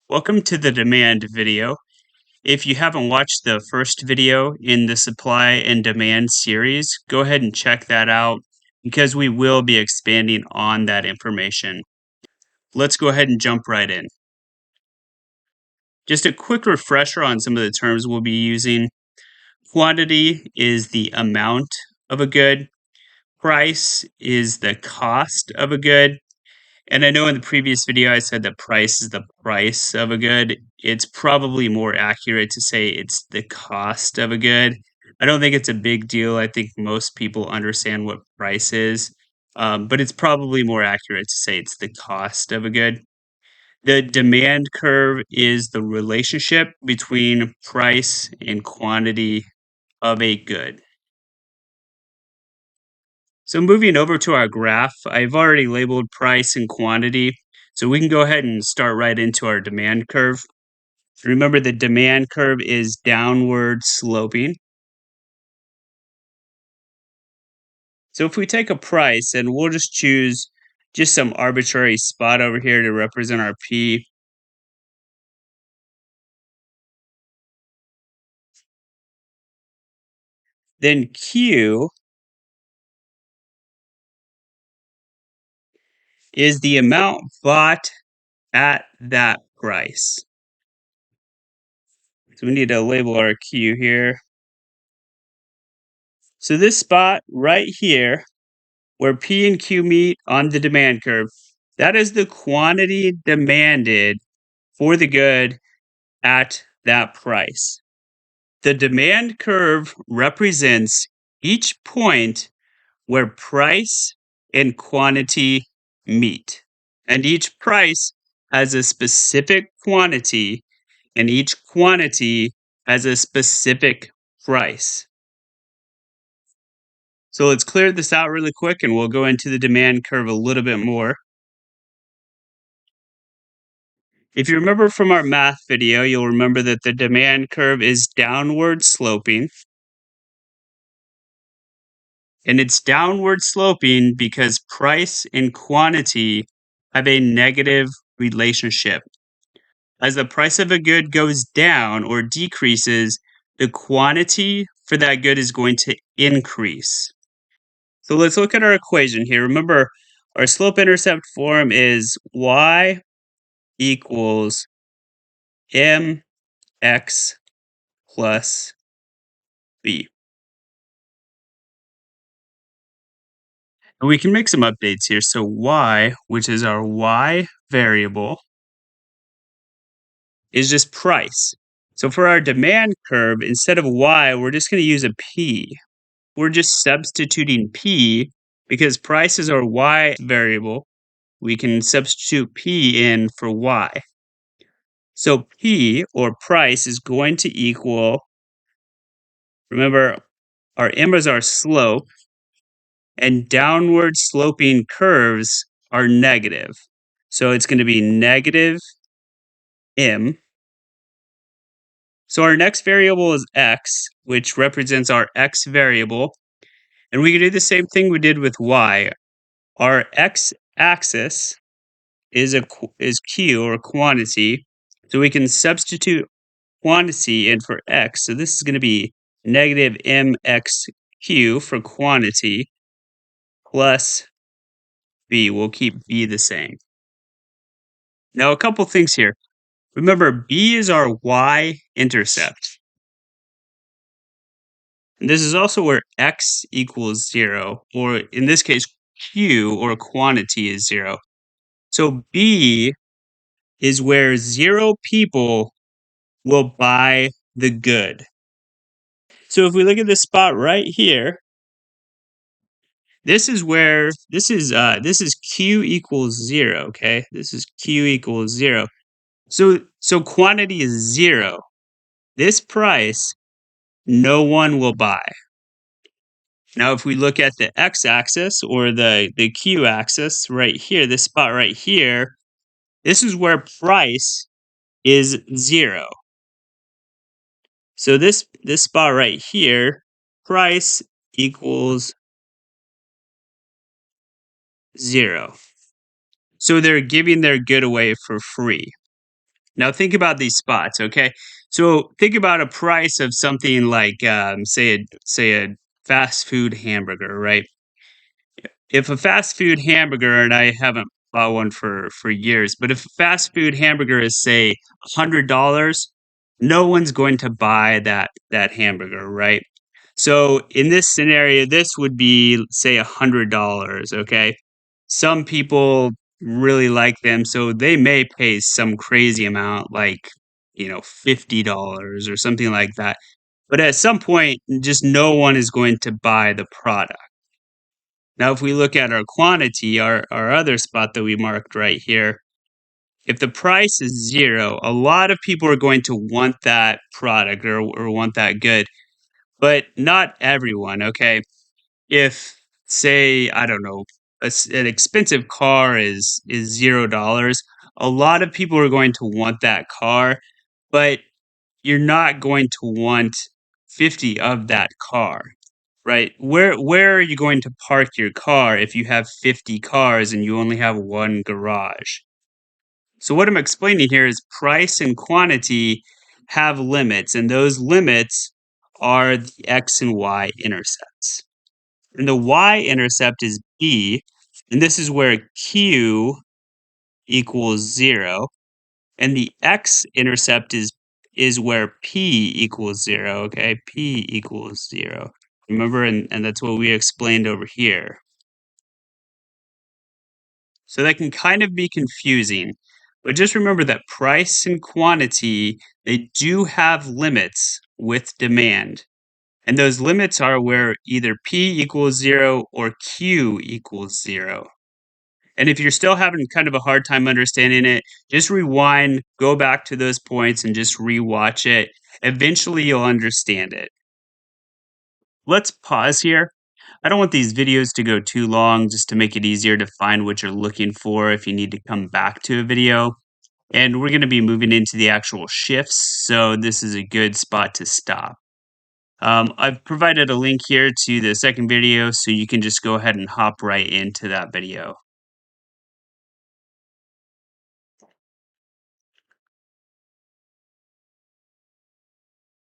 Welcome to the demand video. If you haven't watched the first video in the supply and demand series, go ahead and check that out because we will be expanding on that information. Let's go ahead and jump right in. Just a quick refresher on some of the terms we'll be using. Quantity is the amount of a good. Price is the cost of a good. And I know in the previous video I said that price is the price of a good. It's probably more accurate to say it's the cost of a good. I don't think it's a big deal. I think most people understand what price is, but it's probably more accurate to say it's the cost of a good. The demand curve is the relationship between price and quantity of a good. So moving over to our graph, I've already labeled price and quantity. So we can go ahead and start right into our demand curve. Remember, the demand curve is downward sloping. So if we take a price and we'll just choose just some arbitrary spot over here to represent our P. Then Q is the amount bought at that price. So we need to label our Q here. So this spot right here, where P and Q meet on the demand curve, that is the quantity demanded for the good at that price. The demand curve represents each point where price and quantity meet. And each price has a specific quantity, and each quantity has a specific price. So let's clear this out really quick and we'll go into the demand curve a little bit more. If you remember from our math video, you'll remember that the demand curve is downward sloping. And it's downward sloping because price and quantity have a negative relationship. As the price of a good goes down or decreases, the quantity for that good is going to increase. So let's look at our equation here. Remember, our slope-intercept form is y equals mx plus b. And we can make some updates here. So y, which is our y variable, is just price. So for our demand curve, instead of y, we're just going to use a p. We're just substituting p because price is our y variable. We can substitute p in for y. So p, or price, is going to equal, remember, our m is our slope, and downward sloping curves are negative. So it's going to be negative m. So our next variable is x, which represents our x variable. And we can do the same thing we did with y. Our x-axis is q, or quantity. So we can substitute quantity in for x. So this is going to be negative mxq for quantity plus b. We'll keep b the same. Now, a couple things here. Remember, b is our y-intercept. And this is also where x equals 0, or in this case, q, or quantity, is 0. So b is where 0 people will buy the good. So if we look at this spot right here, this is where this is q equals 0, okay? This is q equals 0. So quantity is 0. This price no one will buy. Now if we look at the x-axis, or the q-axis right here, this spot right here, this is where price is 0. So this spot right here, price equals 0. So they're giving their good away for free. Now think about these spots, okay? So think about a price of something like, say a fast food hamburger, right? If a fast food hamburger, and I haven't bought one for years, but if a fast food hamburger is say $100, no one's going to buy that hamburger, right? So in this scenario, this would be say $100, okay? Some people really like them, so they may pay some crazy amount, like $50 or something like that. But at some point, just no one is going to buy the product. Now, if we look at our quantity, our other spot that we marked right here, if the price is 0, a lot of people are going to want that product or want that good, but not everyone, okay? If, say, I don't know, an expensive car is $0, a lot of people are going to want that car, but you're not going to want 50 of that car. Right. Where are you going to park your car if you have 50 cars and you only have one garage? So what I'm explaining here is price and quantity have limits, and those limits are the x and y intercepts. And the y-intercept is b, and this is where q equals 0, and the x-intercept is where p equals 0, okay? P equals 0. Remember, and that's what we explained over here. So that can kind of be confusing, but just remember that price and quantity, they do have limits with demand. And those limits are where either P equals 0 or Q equals 0. And if you're still having kind of a hard time understanding it, just rewind, go back to those points and just rewatch it. Eventually you'll understand it. Let's pause here. I don't want these videos to go too long just to make it easier to find what you're looking for if you need to come back to a video. And we're going to be moving into the actual shifts, so this is a good spot to stop. I've provided a link here to the second video, so you can just go ahead and hop right into that video.